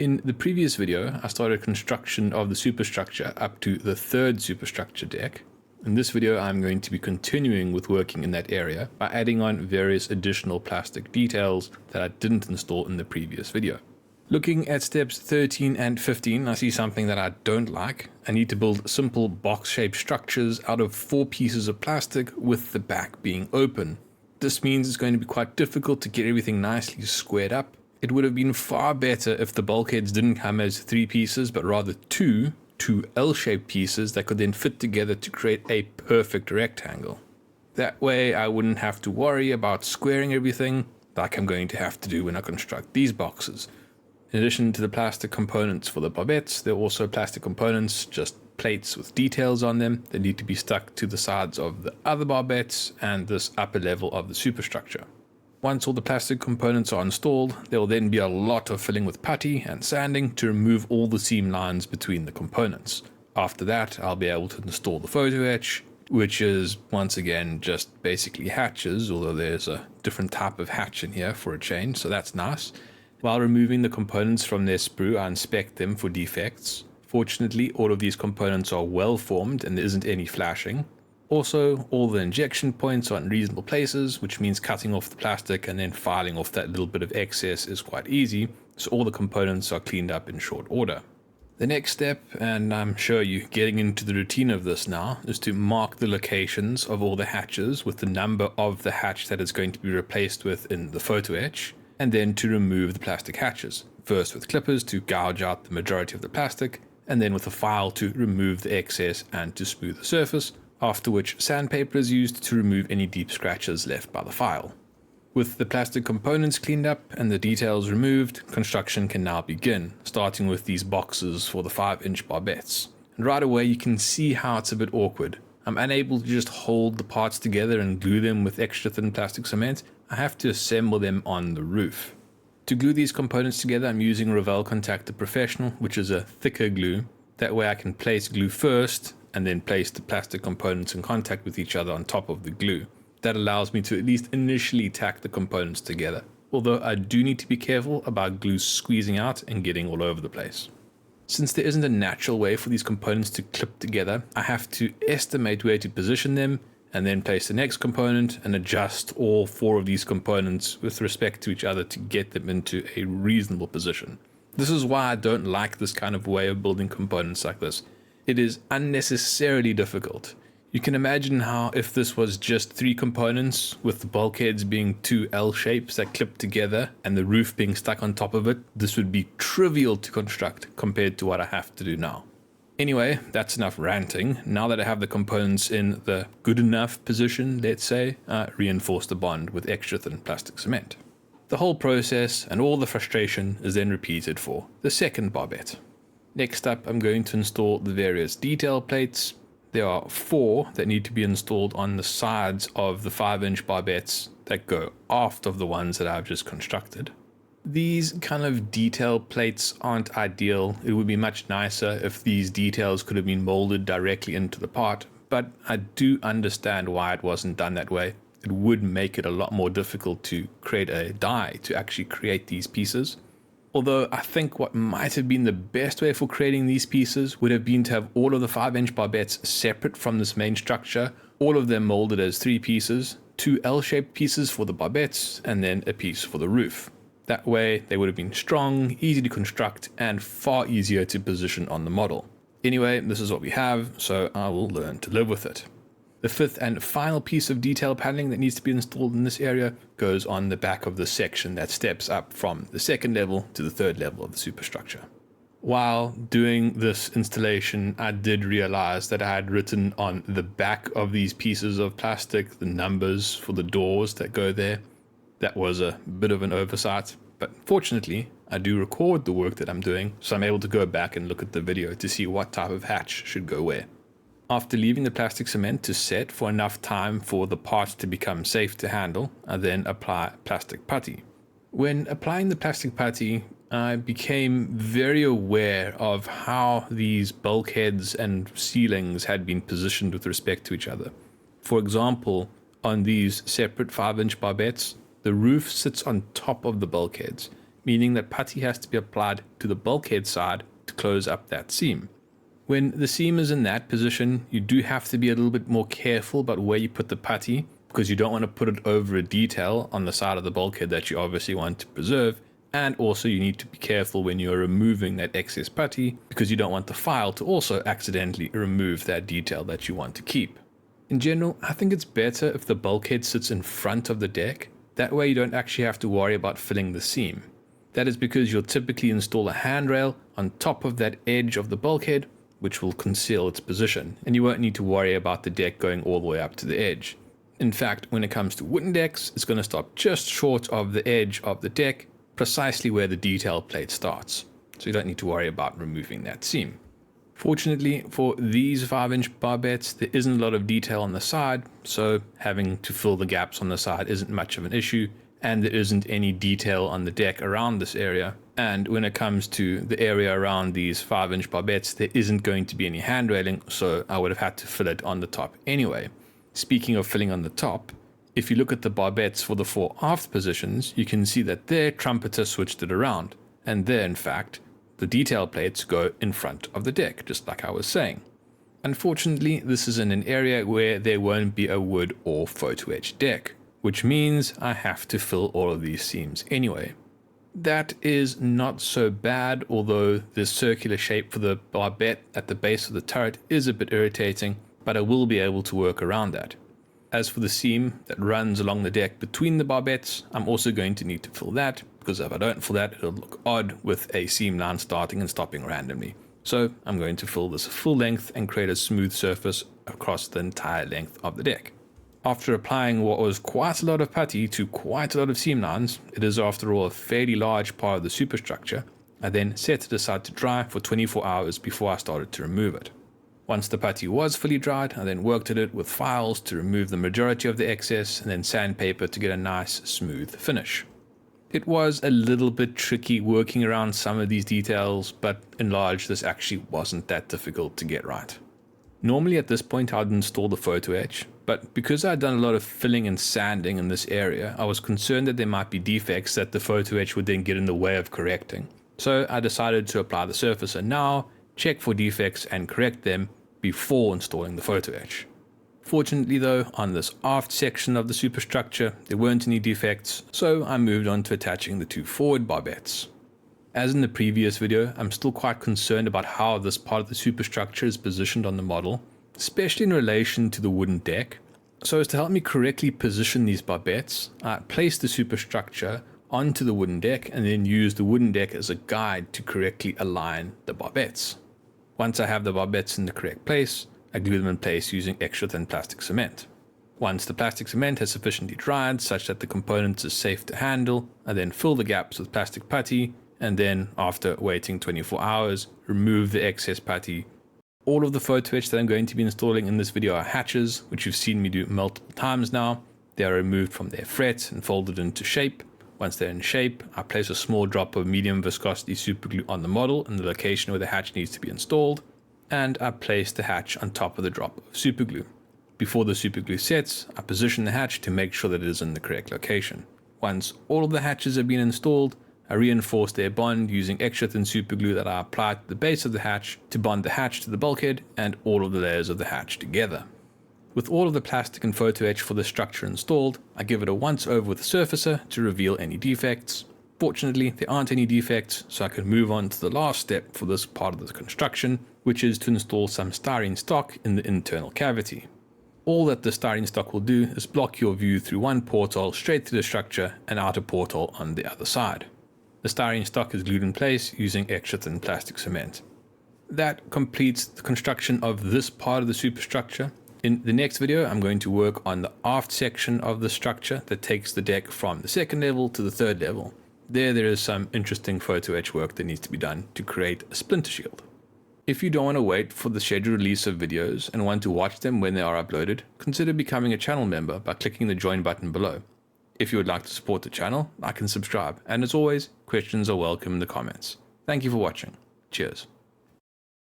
In the previous video, I started construction of the superstructure up to the third superstructure deck. In this video, I'm going to be continuing with working in that area by adding on various additional plastic details that I didn't install in the previous video. Looking at steps 13 and 15, I see something that I don't like. I need to build simple box-shaped structures out of 4 pieces of plastic with the back being open. This means it's going to be quite difficult to get everything nicely squared up. It would have been far better if the bulkheads didn't come as 3 pieces, but rather two L-shaped pieces that could then fit together to create a perfect rectangle. That way I wouldn't have to worry about squaring everything like I'm going to have to do when I construct these boxes. In addition to the plastic components for the barbettes, there are also plastic components, just plates with details on them that need to be stuck to the sides of the other barbettes and this upper level of the superstructure. Once all the plastic components are installed, there will then be a lot of filling with putty and sanding to remove all the seam lines between the components. After that, I'll be able to install the photo etch, which is once again just basically hatches, although there's a different type of hatch in here for a change, so that's nice. While removing the components from their sprue, I inspect them for defects. Fortunately, all of these components are well formed and there isn't any flashing. Also, all the injection points are in reasonable places, which means cutting off the plastic and then filing off that little bit of excess is quite easy, so all the components are cleaned up in short order. The next step, and I'm sure you're getting into the routine of this now, is to mark the locations of all the hatches with the number of the hatch that is going to be replaced with in the photo etch, and then to remove the plastic hatches, first with clippers to gouge out the majority of the plastic, and then with a file to remove the excess and to smooth the surface, after which sandpaper is used to remove any deep scratches left by the file. With the plastic components cleaned up and the details removed, construction can now begin, starting with these boxes for the 5-inch barbettes. And right away you can see how it's a bit awkward. I'm unable to just hold the parts together and glue them with extra thin plastic cement. I have to assemble them on the roof. To glue these components together, I'm using Revell Contactor Professional, which is a thicker glue. That way I can place glue first and then place the plastic components in contact with each other on top of the glue. That allows me to at least initially tack the components together, although I do need to be careful about glue squeezing out and getting all over the place. Since there isn't a natural way for these components to clip together, I have to estimate where to position them and then place the next component and adjust all 4 of these components with respect to each other to get them into a reasonable position. This is why I don't like this kind of way of building components like this. It is unnecessarily difficult. You can imagine how if this was just 3 components with the bulkheads being 2 L shapes that clip together and the roof being stuck on top of it, this would be trivial to construct compared to what I have to do now. Anyway, that's enough ranting. Now that I have the components in the good enough position, let's say, reinforce the bond with extra thin plastic cement. The whole process and all the frustration is then repeated for the second barbette. Next up, I'm going to install the various detail plates. There are 4 that need to be installed on the sides of the 5-inch barbettes that go aft of the ones that I've just constructed. These kind of detail plates aren't ideal. It would be much nicer if these details could have been molded directly into the part, but I do understand why it wasn't done that way. It would make it a lot more difficult to create a die to actually create these pieces. Although I think what might have been the best way for creating these pieces would have been to have all of the 5-inch barbettes separate from this main structure, all of them molded as 3 pieces, 2 L-shaped pieces for the barbettes, and then a piece for the roof. That way they would have been strong, easy to construct, and far easier to position on the model. Anyway, this is what we have, so I will learn to live with it. The 5th and final piece of detail paneling that needs to be installed in this area goes on the back of the section that steps up from the 2nd level to the 3rd level of the superstructure. While doing this installation, I did realize that I had written on the back of these pieces of plastic the numbers for the doors that go there. That was a bit of an oversight, but fortunately I do record the work that I'm doing, so I'm able to go back and look at the video to see what type of hatch should go where. After leaving the plastic cement to set for enough time for the parts to become safe to handle, I then apply plastic putty. When applying the plastic putty, I became very aware of how these bulkheads and ceilings had been positioned with respect to each other. For example, on these separate 5-inch barbettes, the roof sits on top of the bulkheads, meaning that putty has to be applied to the bulkhead side to close up that seam. When the seam is in that position, you do have to be a little bit more careful about where you put the putty, because you don't want to put it over a detail on the side of the bulkhead that you obviously want to preserve. And also you need to be careful when you're removing that excess putty, because you don't want the file to also accidentally remove that detail that you want to keep. In general, I think it's better if the bulkhead sits in front of the deck. That way you don't actually have to worry about filling the seam. That is because you'll typically install a handrail on top of that edge of the bulkhead, which will conceal its position, and you won't need to worry about the deck going all the way up to the edge. In fact, when it comes to wooden decks, it's going to stop just short of the edge of the deck, precisely where the detail plate starts. So you don't need to worry about removing that seam. Fortunately for these 5-inch barbettes, there isn't a lot of detail on the side, so having to fill the gaps on the side isn't much of an issue, and there isn't any detail on the deck around this area. And when it comes to the area around these 5-inch barbettes, there isn't going to be any hand railing, so I would have had to fill it on the top anyway. Speaking of filling on the top, if you look at the barbettes for the 4 aft positions, you can see that their Trumpeter switched it around, and there, in fact, the detail plates go in front of the deck, just like I was saying. Unfortunately, this is in an area where there won't be a wood or photo etch deck, which means I have to fill all of these seams anyway. That is not so bad, although the circular shape for the barbette at the base of the turret is a bit irritating, but I will be able to work around that. As for the seam that runs along the deck between the barbettes, I'm also going to need to fill that, because if I don't fill that, it'll look odd with a seam line starting and stopping randomly. So I'm going to fill this full length and create a smooth surface across the entire length of the deck. After applying what was quite a lot of putty to quite a lot of seam lines, it is after all a fairly large part of the superstructure, I then set it aside to dry for 24 hours before I started to remove it. Once the putty was fully dried, I then worked at it with files to remove the majority of the excess and then sandpaper to get a nice smooth finish. It was a little bit tricky working around some of these details, but in large this actually wasn't that difficult to get right. Normally at this point I'd install the photo etch, but because I'd done a lot of filling and sanding in this area, I was concerned that there might be defects that the photo etch would then get in the way of correcting. So I decided to apply the surfacer now, check for defects and correct them before installing the photo etch. Fortunately though, on this aft section of the superstructure, there weren't any defects, so I moved on to attaching the 2 forward barbettes. As in the previous video, I'm still quite concerned about how this part of the superstructure is positioned on the model, especially in relation to the wooden deck. So as to help me correctly position these barbettes, I placed the superstructure onto the wooden deck and then used the wooden deck as a guide to correctly align the barbettes. Once I have the barbettes in the correct place, I glue them in place using extra thin plastic cement. Once the plastic cement has sufficiently dried such that the components are safe to handle, I then fill the gaps with plastic putty, and then after waiting 24 hours, remove the excess putty. All of the photo etch that I'm going to be installing in this video are hatches, which you've seen me do multiple times now. They are removed from their fret and folded into shape. Once they're in shape, I place a small drop of medium viscosity superglue on the model in the location where the hatch needs to be installed, and I place the hatch on top of the drop of superglue. Before the superglue sets, I position the hatch to make sure that it is in the correct location. Once all of the hatches have been installed, I reinforce their bond using extra thin superglue that I apply to the base of the hatch to bond the hatch to the bulkhead and all of the layers of the hatch together. With all of the plastic and photo etch for the structure installed, I give it a once over with the surfacer to reveal any defects. Fortunately, there aren't any defects, so I can move on to the last step for this part of the construction, which is to install some styrene stock in the internal cavity. All that the styrene stock will do is block your view through one porthole straight through the structure and out a porthole on the other side. The styrene stock is glued in place using extra thin plastic cement. That completes the construction of this part of the superstructure. In the next video, I'm going to work on the aft section of the structure that takes the deck from the 2nd level to the 3rd level. There is some interesting photo etch work that needs to be done to create a splinter shield. If you don't want to wait for the scheduled release of videos and want to watch them when they are uploaded, consider becoming a channel member by clicking the join button below. If you would like to support the channel, like and subscribe, and as always, questions are welcome in the comments. Thank you for watching. Cheers.